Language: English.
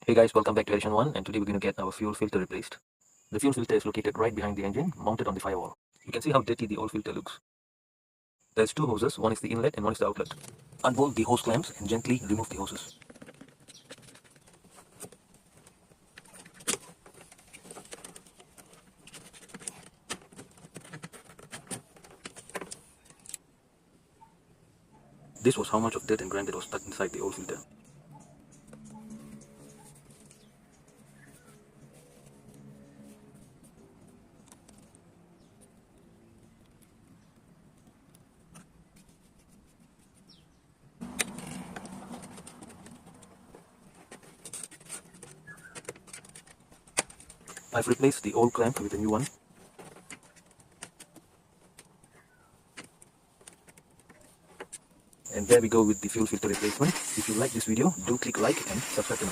Hey guys, welcome back to Edition 1, and today we're going to get our fuel filter replaced. The fuel filter is located right behind the engine, mounted on the firewall. You can see how dirty the old filter looks. There's two hoses, one is the inlet and one is the outlet. Unbolt the hose clamps and gently remove the hoses. This was how much of dirt and grime that was stuck inside the old filter. I've replaced the old clamp with a new one. And there we go with the fuel filter replacement. If you like this video, do click like and subscribe to my channel.